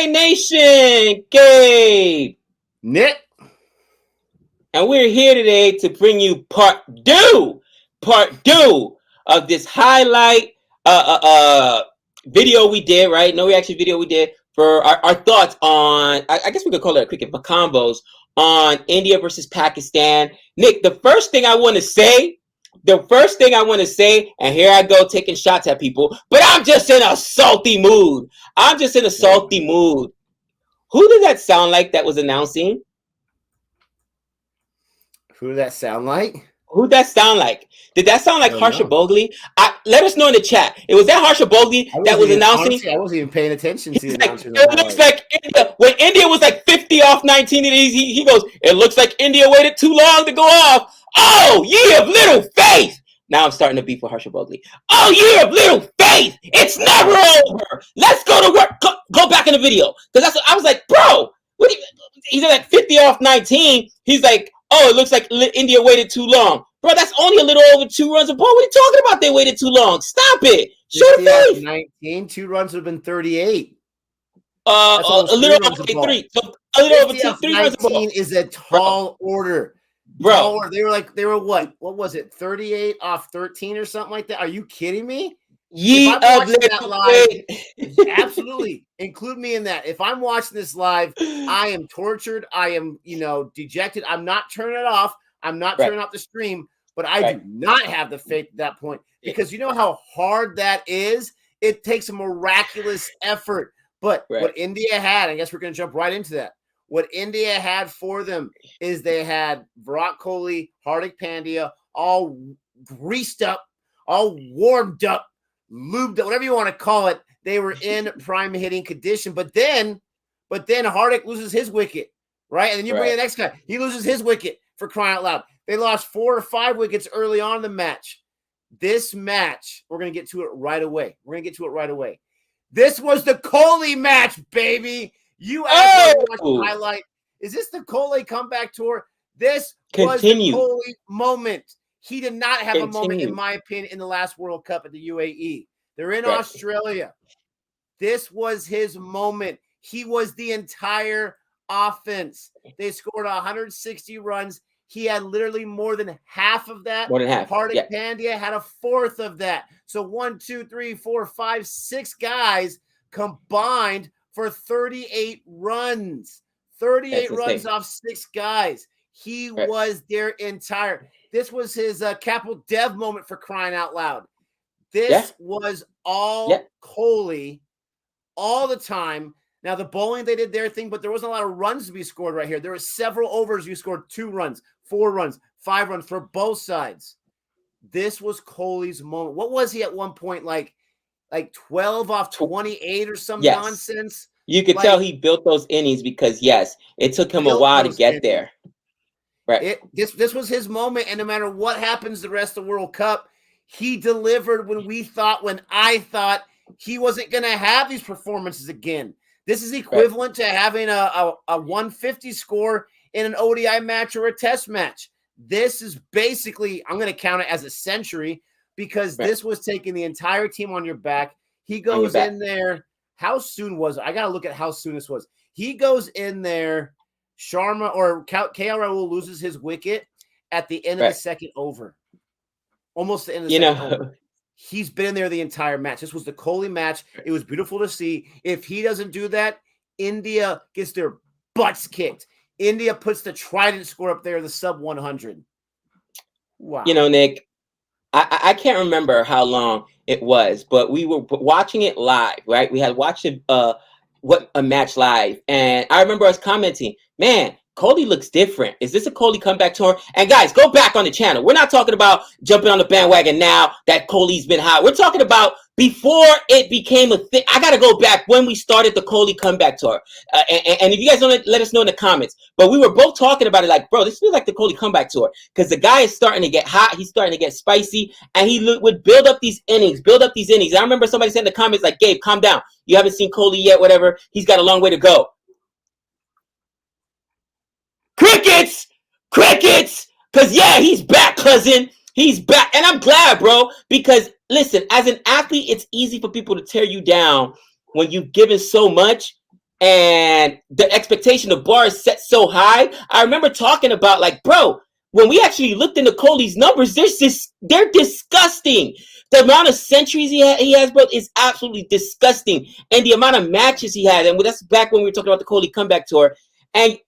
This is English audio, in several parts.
NBA Nation, Gabe, Nick, and we're here today to bring you part two of this highlight video we did, right? No reaction video we did for our thoughts on, I guess we could call it a cricket, but combos on India versus Pakistan. Nick, the first thing I want to say, and here I go taking shots at people, but I'm just in a salty mood. Who does that sound like that was announcing? who did that sound like? Who'd that sound like? Did that sound like Harsha Bhogle? Let us know in the chat. It was that Harsha Bhogle that was announcing. Honestly, I wasn't even paying attention to the announcement. It looks like India. When India was like 50 off 19 of these, he goes, it looks like India waited too long to go off. Oh, ye of little faith. Now I'm starting to beef with Harsha Bhogle. Oh, ye of little faith. It's never over. Let's go to work. Go back in the video. Because that's what I was like, bro. He's like 50 off 19. He's like, oh, it looks like India waited too long. Bro, that's only a little over 2 runs a ball. What are you talking about? They waited too long. Stop it. Show the faith. 19, 2 runs would have been 38. A little over 3. So a little over 3 runs a ball. 19 is a tall order. Bro. They were what? What was it? 38 off 13 or something like that? Are you kidding me? Ye of that live, absolutely. Include me in that. If I'm watching this live, I am tortured. I am, dejected. I'm not turning it off. I'm not turning off the stream, but I do not have the faith at that point because you know how hard that is? It takes a miraculous effort. But what India had, I guess we're going to jump right into that. What India had for them is they had Virat Kohli, Hardik Pandya, all greased up, all warmed up, lubed up, whatever you want to call it. They were in prime hitting condition. But then Hardik loses his wicket, right? And then you bring in the next guy. He loses his wicket, for crying out loud. They lost 4 or 5 wickets early on in the match. This match, we're going to get to it right away. This was the Kohli match, baby. You asked me to watch the highlight. Is this the Kohli comeback tour? This was the Kohli moment. He did not have a moment, in my opinion, in the last World Cup at the UAE. They're in Australia. This was his moment. He was the entire offense. They scored 160 runs. He had literally more than half of that. More than half. Hardik Pandya had a fourth of that. So 1, 2, 3, 4, 5, 6 guys combined for 38 runs. 38 runs off 6 guys. He was their entire. This was his Capital Dev moment, for crying out loud. This was all Kohli all the time. Now, the bowling, they did their thing, but there wasn't a lot of runs to be scored right here. There were several overs. You scored 2 runs, 4 runs, 5 runs for both sides. This was Kohli's moment. What was he at one point, like 12 off 28 or some nonsense? You could tell he built those innings because, it took him a while to get there. Right. This was his moment, and no matter what happens the rest of the World Cup, he delivered when I thought he wasn't going to have these performances again. This is equivalent to having a 150 score in an ODI match or a test match. This is basically, I'm going to count it as a century because this was taking the entire team on your back. He goes in there. How soon was it? I got to look at how soon this was. He goes in there. Sharma or KL Rahul loses his wicket at the end of the second over. Almost the end of the second over. He's been in there the entire match. This was the Kohli match. It was beautiful to see. If he doesn't do that, India gets their butts kicked. India puts the trident score up there, the sub 100. Wow. Nick, I can't remember how long it was, but we were watching it live, right? We had watched it, a match live, and I remember us commenting, man, Kohli looks different. Is this a Kohli comeback tour? And guys, go back on the channel. We're not talking about jumping on the bandwagon now that Kohli's been hot. We're talking about before it became a thing. I got to go back when we started the Kohli comeback tour. And if you guys don't let us know in the comments. But we were both talking about it like, bro, this feels like the Kohli comeback tour. Because the guy is starting to get hot. He's starting to get spicy. And he would build up these innings. I remember somebody said in the comments like, Gabe, calm down. You haven't seen Kohli yet, whatever. He's got a long way to go. Crickets, because he's back, cousin. He's back, and I'm glad, bro, because listen, as an athlete, it's easy for people to tear you down when you've given so much, and the expectation, the bar is set so high. I remember talking about like, bro, when we actually looked into Kohli's numbers, they're disgusting. The amount of centuries he has, bro, is absolutely disgusting. And the amount of matches he had, and that's back when we were talking about the Kohli comeback tour. And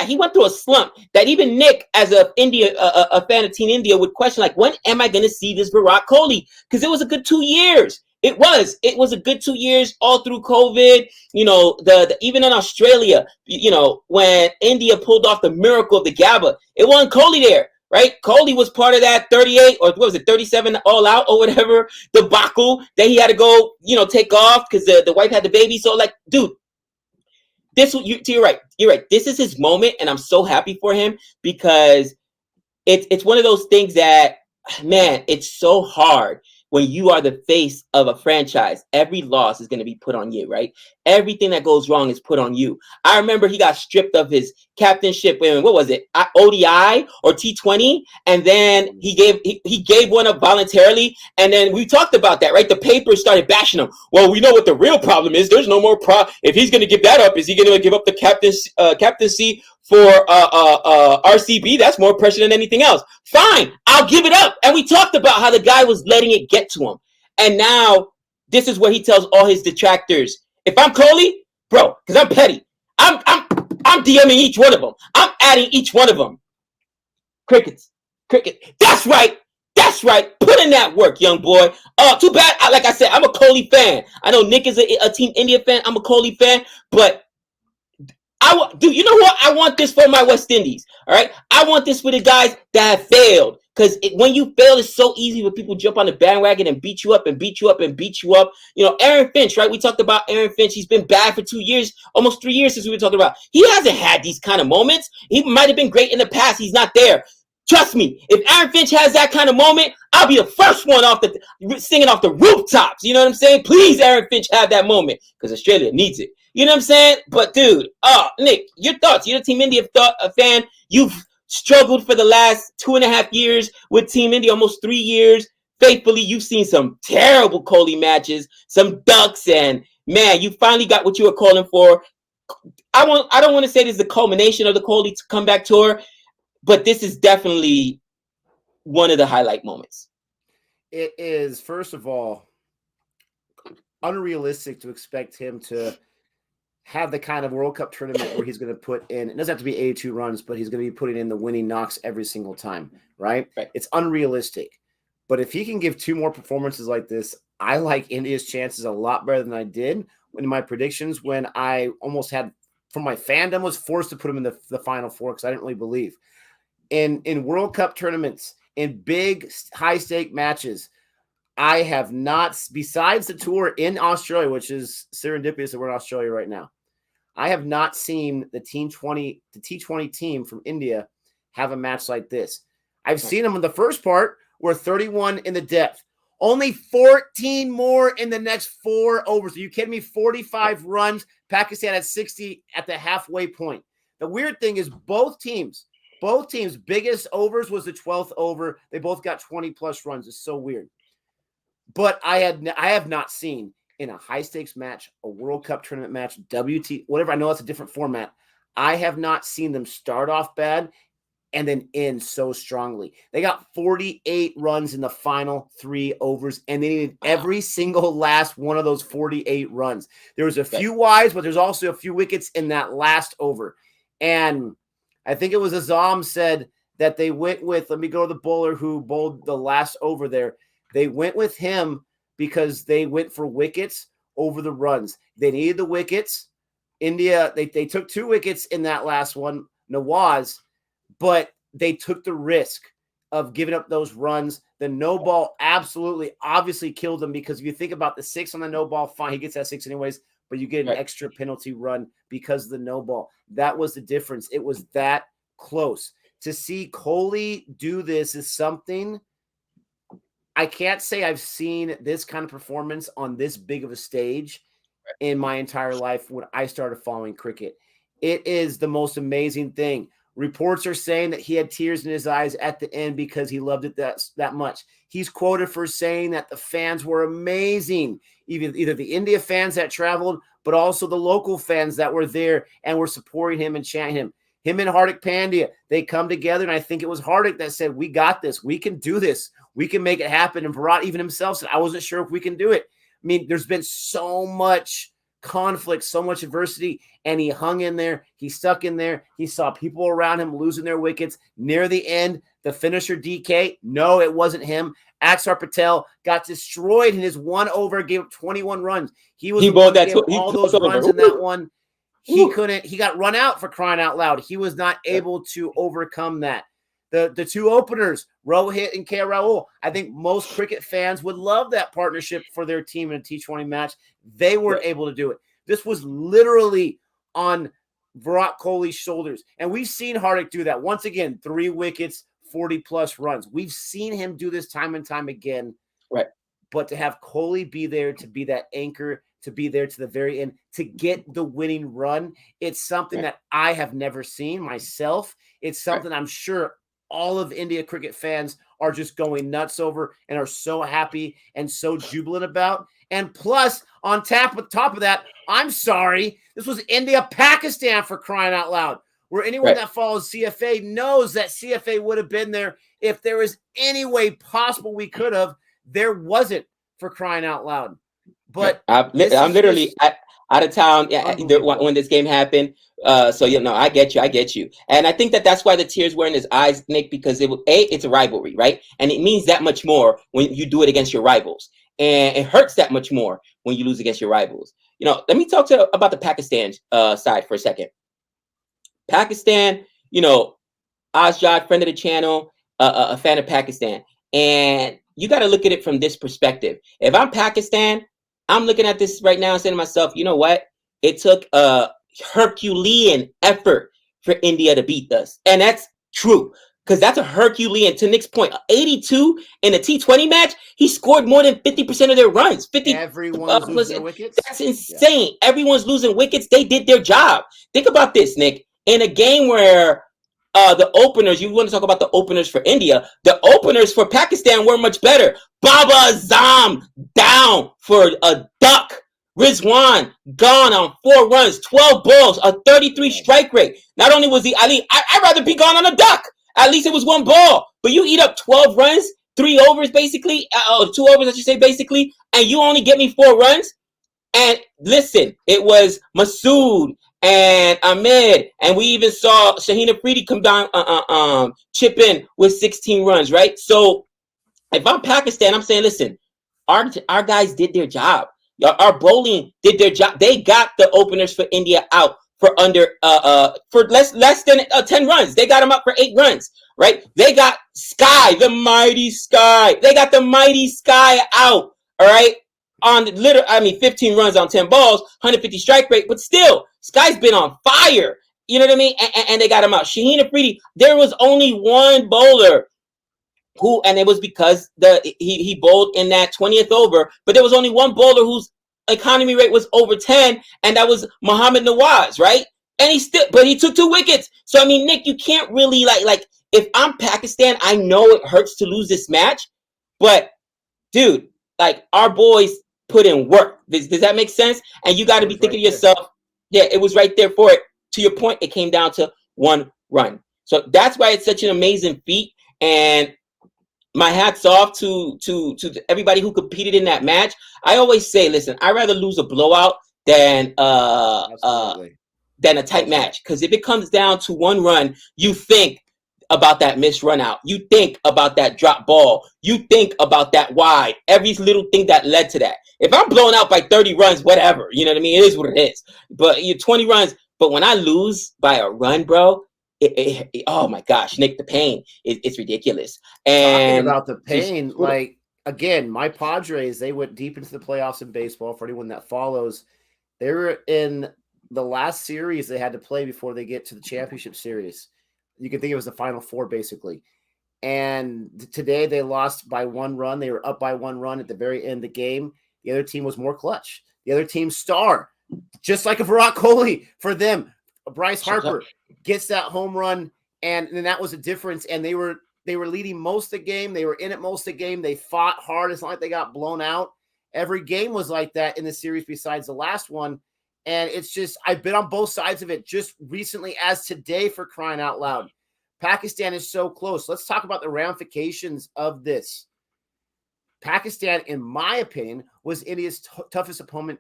he went through a slump that even Nick, as a fan of Team India, would question, like, when am I going to see this Virat Kohli? Because it was a good 2 years. It was a good 2 years all through COVID. You know, the even in Australia, you know, when India pulled off the miracle of the Gabba, it wasn't Kohli there, right? Kohli was part of that 38 or what was it, 37 all out or whatever debacle that he had to go, you know, take off because the wife had the baby. So like, dude, you're right. You're right. This is his moment, and I'm so happy for him because it's one of those things that, man, it's so hard when you are the face of a franchise. Every loss is going to be put on you, right? Everything that goes wrong is put on you. I remember he got stripped of his captainship in, what was it, ODI or T20, and then he gave one up voluntarily, and then we talked about that, right? The papers started bashing him. Well, we know what the real problem is. There's no more if he's going to give that up, is he going to give up the captaincy for RCB? That's more pressure than anything else. Fine, I'll give it up. And we talked about how the guy was letting it get to him. And now this is where he tells all his detractors, if I'm Kohli, bro, because I'm petty, I'm DMing each one of them. I'm adding each one of them. Cricket. That's right. Put in that work, young boy. Too bad. Like I said, I'm a Kohli fan. I know Nick is a Team India fan. I'm a Kohli fan, but you know what? I want this for my West Indies. All right, I want this for the guys that have failed. Because when you fail, it's so easy when people jump on the bandwagon and beat you up. You know, Aaron Finch, right? We talked about Aaron Finch. He's been bad for 2 years, almost 3 years since we were talking about. He hasn't had these kind of moments. He might have been great in the past. He's not there. Trust me, if Aaron Finch has that kind of moment, I'll be the first one singing off the rooftops. You know what I'm saying? Please, Aaron Finch, have that moment because Australia needs it. You know what I'm saying? But dude, Nick, your thoughts? You're a Team India fan. You've struggled for the last 2.5 years with Team India, almost 3 years. Faithfully, you've seen some terrible Kohli matches, some ducks, and man, you finally got what you were calling for. I don't want to say this is the culmination of the Kohli comeback tour, but this is definitely one of the highlight moments. It is, first of all, unrealistic to expect him to have the kind of World Cup tournament where he's going to put in, it doesn't have to be 82 runs, but he's going to be putting in the winning knocks every single time, right? It's unrealistic. But if he can give 2 more performances like this, I like India's chances a lot better than I did in my predictions when I almost had, from my fandom, was forced to put him in the Final Four because I didn't really believe. In World Cup tournaments, in big, high-stake matches, I have not, besides the tour in Australia, which is serendipitous that we're in Australia right now, I have not seen the T20 team from India have a match like this. I've seen them in the first part, where 31 in the depth. Only 14 more in the next 4 overs. Are you kidding me? 45 runs. Pakistan at 60 at the halfway point. The weird thing is both teams' biggest overs was the 12th over. They both got 20-plus runs. It's so weird. But I have not seen in a high-stakes match, a World Cup tournament match, whatever. I know it's a different format. I have not seen them start off bad and then end so strongly. They got 48 runs in the final 3 overs, and they needed every single last one of those 48 runs. There was a few wides, but there's also a few wickets in that last over. And I think it was Azam said that they went with, let me go to the bowler who bowled the last over there. They went with him because they went for wickets over the runs. They needed the wickets. India, they took 2 wickets in that last one, Nawaz, but they took the risk of giving up those runs. The no ball obviously killed them because if you think about the 6 on the no ball, fine, he gets that 6 anyways, but you get an extra penalty run because of the no ball. That was the difference. It was that close. To see Kohli do this is something I can't say I've seen this kind of performance on this big of a stage in my entire life when I started following cricket. It is the most amazing thing. Reports are saying that he had tears in his eyes at the end because he loved it that much. He's quoted for saying that the fans were amazing. Either the India fans that traveled but also the local fans that were there and were supporting him and chanting him. Him and Hardik Pandya, they come together, and I think it was Hardik that said, we got this. We can do this. We can make it happen. And Virat even himself said, I wasn't sure if we can do it. I mean, there's been so much conflict, so much adversity, and he hung in there. He stuck in there. He saw people around him losing their wickets. Near the end, the finisher DK, no, it wasn't him. Axar Patel got destroyed in his 1 over, gave up 21 runs. He was all those runs in that one. He couldn't. He got run out, for crying out loud. He was not able to overcome that. The two openers, Rohit and K. Rahul, I think most cricket fans would love that partnership for their team in a T20 match. They weren't able to do it. This was literally on Virat Kohli's shoulders. And we've seen Hardik do that. Once again, 3 wickets, 40-plus runs. We've seen him do this time and time again. Right. But to have Kohli be there, to be that anchor, to be there to the very end, to get the winning run, it's something that I have never seen myself. It's something I'm sure all of India cricket fans are just going nuts over and are so happy and so jubilant about. And plus, on top of that, I'm sorry, this was India-Pakistan, for crying out loud, where anyone that follows CFA knows that CFA would have been there if there was any way possible we could have. There wasn't, for crying out loud. But I'm literally out of town when this game happened. So I get you. And I think that's why the tears were in his eyes, Nick, because it's a rivalry, right? And it means that much more when you do it against your rivals. And it hurts that much more when you lose against your rivals. Let me talk about the Pakistan side for a second. Pakistan, Azjad, friend of the channel, a fan of Pakistan. And you got to look at it from this perspective. If I'm Pakistan, I'm looking at this right now and saying to myself, you know what? It took a Herculean effort for India to beat us. And that's true, because that's a Herculean, to Nick's point, 82 in a T20 match. He scored more than 50% of their runs. Everyone's losing their wickets. That's insane. Yeah. Everyone's losing wickets. They did their job. Think about this, Nick. In a game where the openers, you want to talk about the openers for India, the openers for Pakistan were much better. Baba Azam down for a duck. Rizwan gone on 4 runs, 12 balls, a 33 strike rate. Not only was he, I'd rather be gone on a duck. At least it was 1 ball. But you eat up 12 runs, 3 overs basically, 2 overs I should say basically, and you only get me 4 runs. And listen, it was Masood and Ahmed, and we even saw Shaheen Afridi come down, chip in with 16 runs, right? So if I'm Pakistan, I'm saying, listen, our guys did their job. Our bowling did their job. They got the openers for India out for under for less than 10 runs. They got them up for 8 runs, right? They got Sky, the mighty Sky. They got the mighty Sky out, all right? On 15 runs on 10 balls, 150 strike rate, but still, Sky's been on fire. You know what I mean? And they got him out. Shaheen Afridi, there was only one bowler and it was because he bowled in that 20th over, but there was only one bowler whose economy rate was over 10, and that was Muhammad Nawaz, right? And he took 2 wickets. So I mean, Nick, you can't really like if I'm Pakistan, I know it hurts to lose this match, but dude, like our boys put in work. Does that make sense? And you got to be thinking to yourself, yeah, it was right there for it. To your point, it came down to 1 run. So that's why it's such an amazing feat. And my hat's off to everybody who competed in that match. I always say, listen, I'd rather lose a blowout than a tight match. Because if it comes down to 1 run, you think about that missed run out. You think about that drop ball. You think about that wide. Every little thing that led to that. If I'm blown out by 30 runs, whatever. You know what I mean? It is what it is. But you're 20 runs. But when I lose by a run, bro, oh my gosh, Nick, the pain it's ridiculous. And talking about the pain, like again, my Padres, they went deep into the playoffs in baseball. For anyone that follows, they were in the last series they had to play before they get to the championship series. You can think it was the Final 4 basically. And today they lost by 1 run. They were up by 1 run at the very end of the game. The other team was more clutch. The other team's star, just like a Virat Kohli for them. Bryce Harper gets that home run, and then that was a difference. And they were leading most of the game. They were in it most of the game. They fought hard. It's not like they got blown out. Every game was like that in the series besides the last one. And it's just, I've been on both sides of it just recently as today, for crying out loud. Pakistan is so close. Let's talk about the ramifications of this. Pakistan, in my opinion, was India's toughest opponent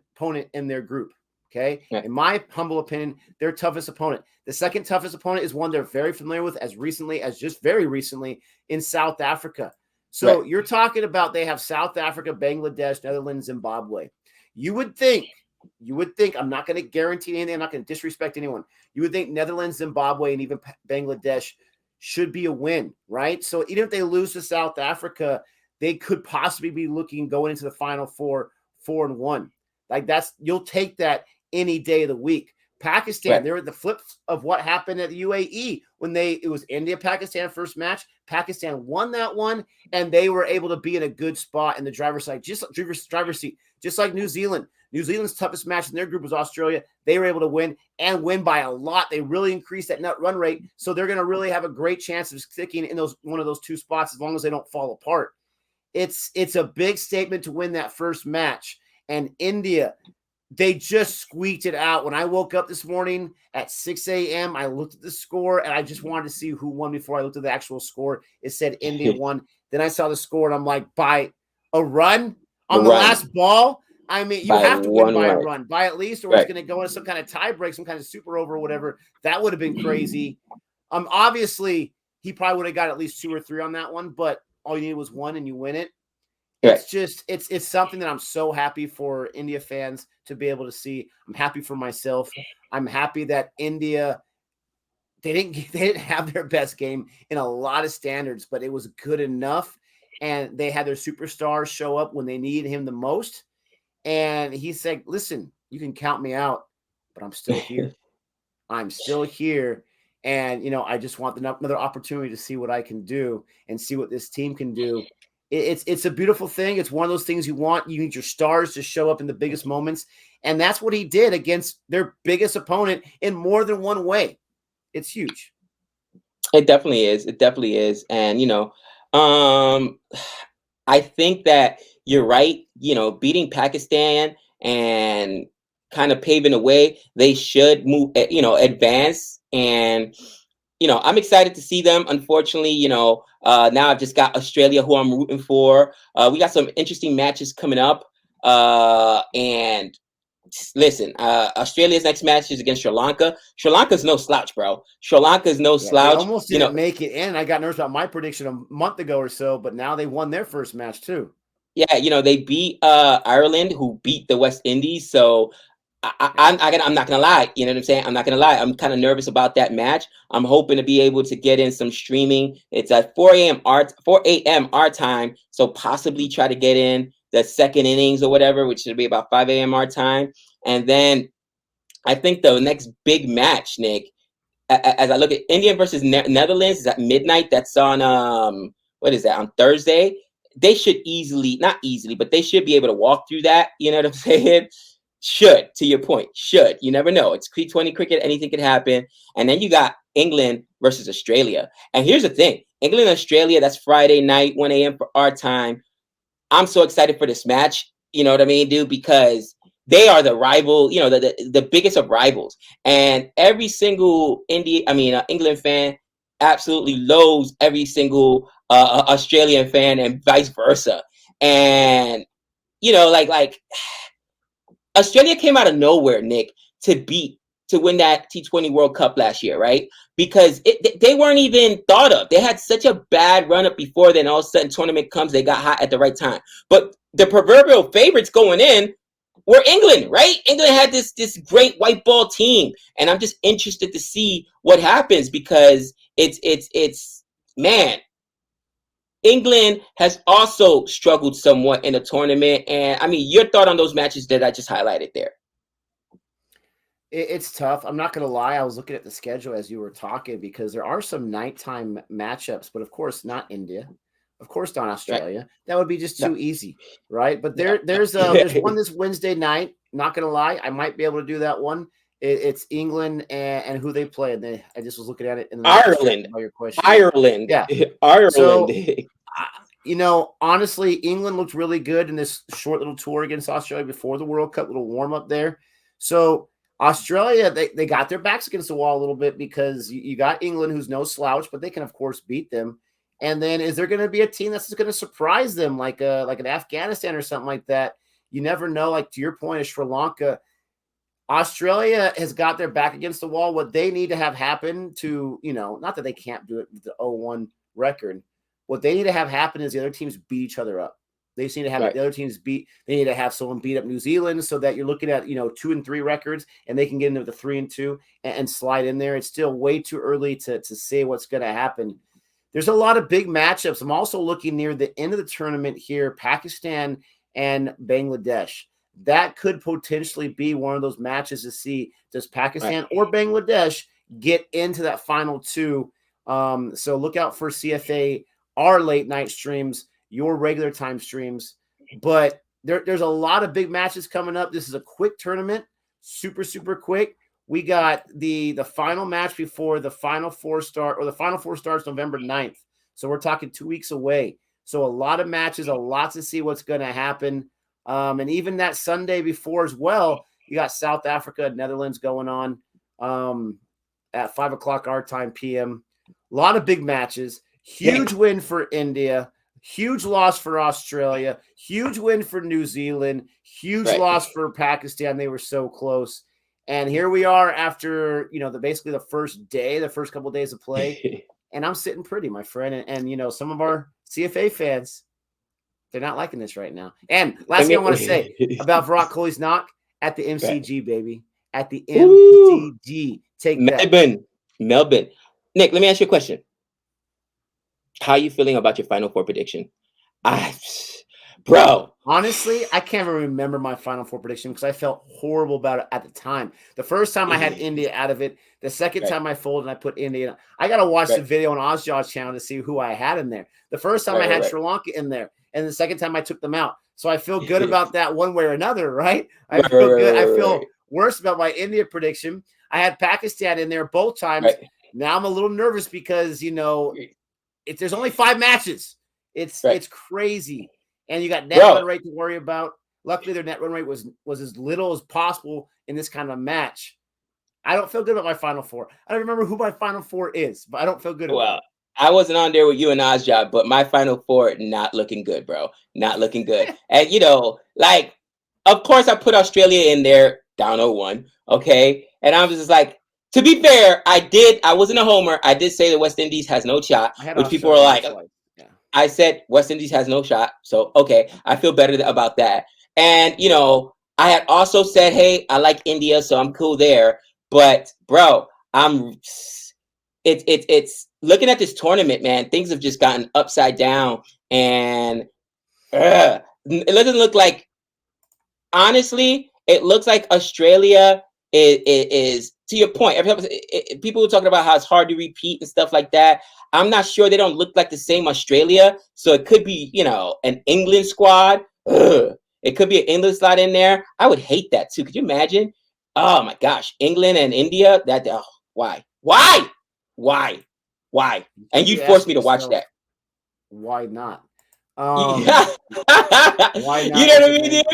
in their group. Okay. Yeah. In my humble opinion, their toughest opponent. The second toughest opponent is one they're very familiar with as recently as just very recently in South Africa. So you're talking about they have South Africa, Bangladesh, Netherlands, Zimbabwe. You would think, I'm not going to guarantee anything. I'm not going to disrespect anyone. You would think Netherlands, Zimbabwe, and even Bangladesh should be a win, right? So even if they lose to South Africa, they could possibly be looking going into the final 4-1. Like you'll take that any day of the week. Pakistan, they're at the flip of what happened at the UAE when it was India-Pakistan first match. Pakistan won that one, and they were able to be in a good spot in the driver's seat, just like New Zealand. New Zealand's toughest match in their group was Australia. They were able to win by a lot. They really increased that net run rate, so they're going to really have a great chance of sticking in one of those two spots as long as they don't fall apart. It's a big statement to win that first match. And India, they just squeaked it out. When I woke up this morning at 6 a.m., I looked at the score, and I just wanted to see who won before I looked at the actual score. It said India won. Then I saw the score, and I'm like, by a run on the last ball? I mean, you have to win by a run, by at least, or it's going to go into some kind of tie break, some kind of super over or whatever. That would have been crazy. Obviously, he probably would have got at least 2 or 3 on that one, but all you need was 1 and you win it. It's just, it's something that I'm so happy for India fans to be able to see. I'm happy for myself. I'm happy that India, they didn't have their best game in a lot of standards, but it was good enough. And they had their superstars show up when they needed him the most. And he said, listen, you can count me out, but I'm still here. I'm still here. And, I just want another opportunity to see what I can do and see what this team can do. It's a beautiful thing. It's one of those things you want. You need your stars to show up in the biggest moments. And that's what he did against their biggest opponent in more than one way. It's huge. It definitely is. It definitely is. And, I think that you're right. Beating Pakistan and kind of paving the way, they should move, advance. And, I'm excited to see them. Unfortunately, now I've just got Australia, who I'm rooting for. We got some interesting matches coming up. And listen, Australia's next match is against Sri Lanka. Sri Lanka's no slouch, bro. Sri Lanka's no slouch. They almost didn't make it in. I got nervous about my prediction a month ago or so, but now they won their first match too. Yeah, they beat Ireland, who beat the West Indies. So I'm not gonna lie. You know what I'm saying? I'm not gonna lie. I'm kind of nervous about that match. I'm hoping to be able to get in some streaming. It's at 4 a.m. our time. So possibly try to get in the second innings or whatever, which should be about 5 a.m. our time. And then I think the next big match, Nick, as I look at India versus Netherlands, is at midnight. That's on what is that, on Thursday? They should not easily, but they should be able to walk through that. You know what I'm saying? Should, to your point, should. You never know. It's T20 cricket. Anything could happen. And then you got England versus Australia. And here's the thing. England and Australia, that's Friday night, 1 a.m. for our time. I'm so excited for this match. You know what I mean, dude? Because they are the rival, the biggest of rivals. And every single England fan absolutely loathes every single Australian fan and vice versa. And, like Australia came out of nowhere, Nick, to win that T20 World Cup last year, right? Because they weren't even thought of. They had such a bad run up before, then all of a sudden tournament comes, they got hot at the right time. But the proverbial favorites going in were England, right? England had this great white ball team, and I'm just interested to see what happens because it's man. England has also struggled somewhat in the tournament. And I mean, your thought on those matches that I just highlighted there? It's tough. I'm not going to lie. I was looking at the schedule as you were talking because there are some nighttime matchups, but of course not India. Of course not Australia. Right. That would be just too easy, right? But there's one this Wednesday night. Not going to lie. I might be able to do that one. It's England and who they play. And I just was looking at it. In Ireland. Your question. Ireland. Yeah. Ireland. So, honestly, England looked really good in this short little tour against Australia before the World Cup, little warm up there. So Australia, they got their backs against the wall a little bit because you got England, who's no slouch, but they can of course beat them. And then is there going to be a team that's going to surprise them, like an Afghanistan or something like that? You never know. Like to your point, of Sri Lanka, Australia has got their back against the wall. What they need to have happen to, not that they can't do it with the 0-1 record. What they need to have happen is the other teams beat each other up. They just need to have the other teams beat. They need to have someone beat up New Zealand so that you're looking at 2-3 records and they can get into the 3-2 and slide in there. It's still way too early to say what's going to happen. There's a lot of big matchups. I'm also looking near the end of the tournament here, Pakistan and Bangladesh. That could potentially be one of those matches to see, does Pakistan or Bangladesh get into that final two? So look out for CFA, our late night streams, your regular time streams. But there's a lot of big matches coming up. This is a quick tournament, super, super quick. We got the final match before the Final Four start, or the Final Four starts November 9th. So we're talking 2 weeks away. So a lot of matches, a lot to see what's going to happen. And even that Sunday before as well, you got South Africa, Netherlands going on at 5 o'clock our time PM. A lot of big matches. Huge win for India. Huge loss for Australia. Huge win for New Zealand. Huge loss for Pakistan. They were so close. And here we are after, basically the first couple of days of play. And I'm sitting pretty, my friend. And some of our CFA fans, they're not liking this right now. And last thing I want to say about Virat Kohli's knock at the MCG, baby. At the MCG. Take that. Melbourne. Nick, let me ask you a question. How are you feeling about your Final Four prediction? Bro. Honestly, I can't even remember my Final Four prediction because I felt horrible about it at the time. The first time I had India out of it. The second time I folded and I put India in. I got to watch the video on Ozjaw's channel to see who I had in there. The first time I had Sri Lanka in there. And the second time I took them out. So I feel good about that one way or another, right? I feel good. I feel worse about my India prediction. I had Pakistan in there both times. Now I'm a little nervous because, if there's only 5 matches, it's crazy. And you got net run rate to worry about. Luckily, their net run rate was as little as possible in this kind of match. I don't feel good about my Final Four. I don't remember who my Final Four is, but I don't feel good about it. I wasn't on there with you and Ozjaw, but my Final Four not looking good, bro. Not looking good. And, of course, I put Australia in there, down 0-1, okay? And I was just like, to be fair, I wasn't a homer. I did say that West Indies has no shot, which people were like, I said West Indies has no shot. So, okay, I feel better about that. And, I had also said, hey, I like India, so I'm cool there. But, bro, it's looking at this tournament, man, things have just gotten upside down. And it doesn't look like, honestly, it looks like Australia is to your point. People were talking about how it's hard to repeat and stuff like that. I'm not sure. They don't look like the same Australia. So it could be, an England squad. It could be an England slot in there. I would hate that too. Could you imagine? Oh my gosh, England and India. Why? And you forced me to watch that. Why not? Why not? You know what I mean, dude?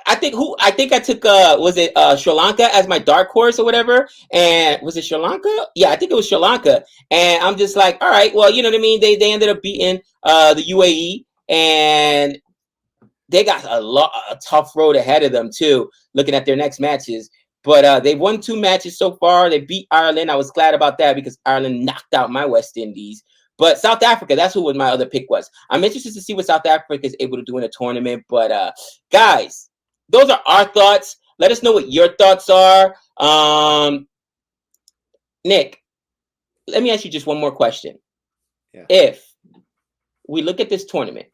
I think I took was it Sri Lanka as my dark horse or whatever, and was it Sri Lanka? Yeah, I think it was Sri Lanka, and I'm just like, all right, well, you know what I mean. They ended up beating the UAE, and they got a tough road ahead of them too. Looking at their next matches, but they've won 2 matches so far. They beat Ireland. I was glad about that because Ireland knocked out my West Indies. But South Africa, that's who my other pick was. I'm interested to see what South Africa is able to do in a tournament. But guys, those are our thoughts. Let us know what your thoughts are. Nick, let me ask you just one more question. Yeah. If we look at this tournament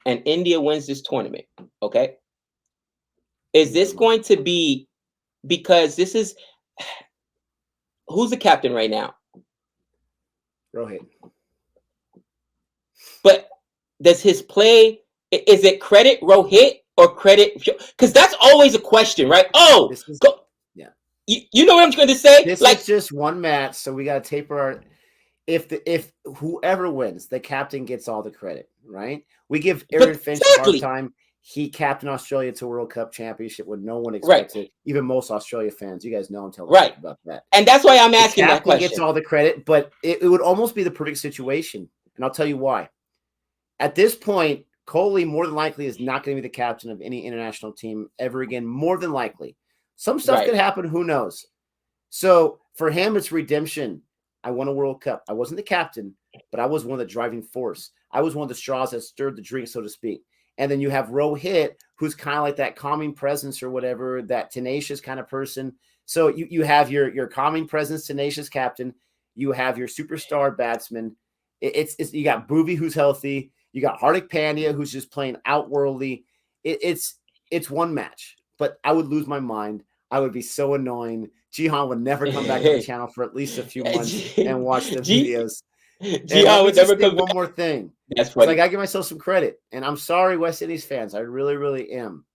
and India wins this tournament, okay, is this going to be, because this is, who's the captain right now? Rohit. But does his play, is it credit Rohit or credit? Because that's always a question, right? Oh, yeah. You know what I'm going to say? This is just one match, so we got to taper our. If whoever wins, the captain gets all the credit, right? We give Aaron Finch a hard time. he captained Australia to a World Cup championship when no one expected, even most Australia fans. You guys know I'm telling you about that. And that's why I'm asking that question. Gets all the credit, but it would almost be the perfect situation. And I'll tell you why. At this point, Kohli more than likely is not going to be the captain of any international team ever again, more than likely. Some stuff could happen. Who knows? So for him, it's redemption. I won a World Cup. I wasn't the captain, but I was one of the driving force. I was one of the straws that stirred the drink, so to speak. And then you have Rohit, who's kind of like that calming presence or whatever, that tenacious kind of person. So you have your calming presence, tenacious captain. You have your superstar batsman. It's you got Bhuvi, who's healthy. You got Hardik Pandya, who's just playing outworldly. It's one match, but I would lose my mind. I would be so annoying. Jihan would never come back to the channel for at least a few months and watch the videos. Jihan would never come back. One more thing. That's funny. So I got to give myself some credit. And I'm sorry, West Indies fans. I really, really am.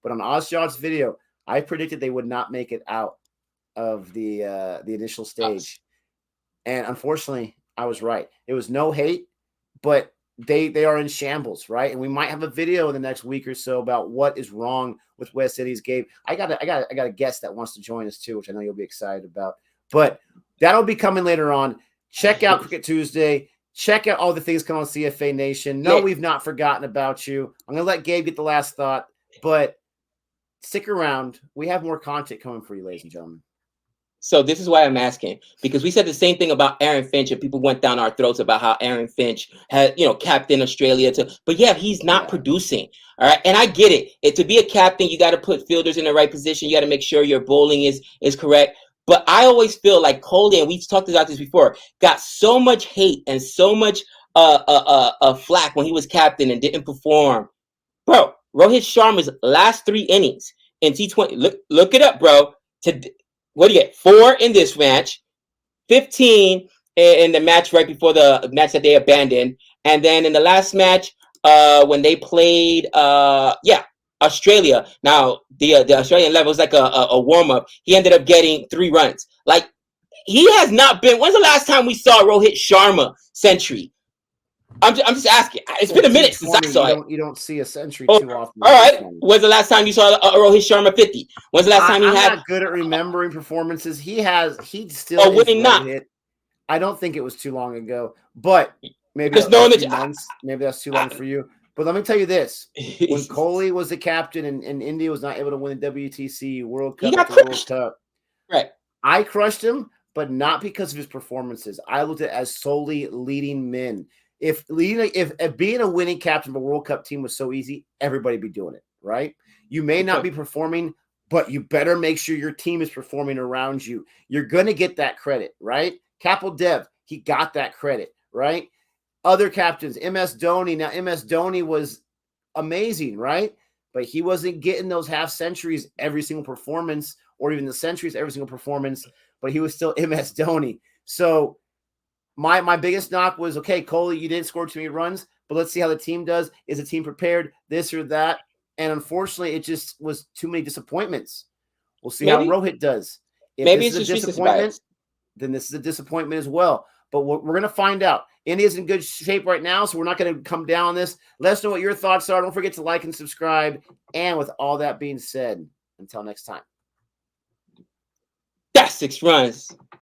But on Ozjot's video, I predicted they would not make it out of the initial stage. And unfortunately, I was right. It was no hate, but they are in shambles, right? And we might have a video in the next week or so about what is wrong with West Indies. Gabe, I got a guest that wants to join us too, which I know you'll be excited about. But that'll be coming later on. Check out Cricket Tuesday. Check out all the things coming on CFA Nation. No, we've not forgotten about you. I'm going to let Gabe get the last thought, but stick around. We have more content coming for you, ladies and gentlemen. So this is why I'm asking, because we said the same thing about Aaron Finch, and people went down our throats about how Aaron Finch had, captain Australia but he's not producing. All right. And I get it. To be a captain, you got to put fielders in the right position. You got to make sure your bowling is correct. But I always feel like Kohli, and we've talked about this before, got so much hate and so much flack when he was captain and didn't perform. Bro, Rohit Sharma's last 3 innings in T20, look it up, bro. What do you get? 4 in this match, 15 in the match right before the match that they abandoned. And then in the last match, when they played, Australia. Now, the Australian level was like a warm-up. He ended up getting 3 runs. Like, he has not been. When's the last time we saw Rohit Sharma century? I'm just asking. It's been a minute since I saw it. You don't see a century too often. All right. When's the last time you saw Rohit Sharma 50? When's the last time he had? I'm not good at remembering performances. He still winning not. I don't think it was too long ago, but maybe that's months. Maybe that's too long for you. But let me tell you this: when Kohli was the captain and India was not able to win the WTC World Cup, he got crushed. Right. I crushed him, but not because of his performances. I looked at it as solely leading men. If being a winning captain of a World Cup team was so easy, everybody'd be doing it, right? You may not be performing, but you better make sure your team is performing around you. You're going to get that credit, right? Kapil Dev, he got that credit, right? Other captains, MS Dhoni. Now, MS Dhoni was amazing, right? But he wasn't getting those half centuries every single performance or even the centuries every single performance, but he was still MS Dhoni. So my biggest knock was, okay, Kohli, you didn't score too many runs, but let's see how the team does. Is the team prepared, this or that? And unfortunately, it just was too many disappointments. We'll see how Rohit does. If maybe this is a disappointment, then this is a disappointment as well. But we're going to find out. India's in good shape right now, so we're not going to come down on this. Let us know what your thoughts are. Don't forget to like and subscribe. And with all that being said, until next time. That's 6 runs.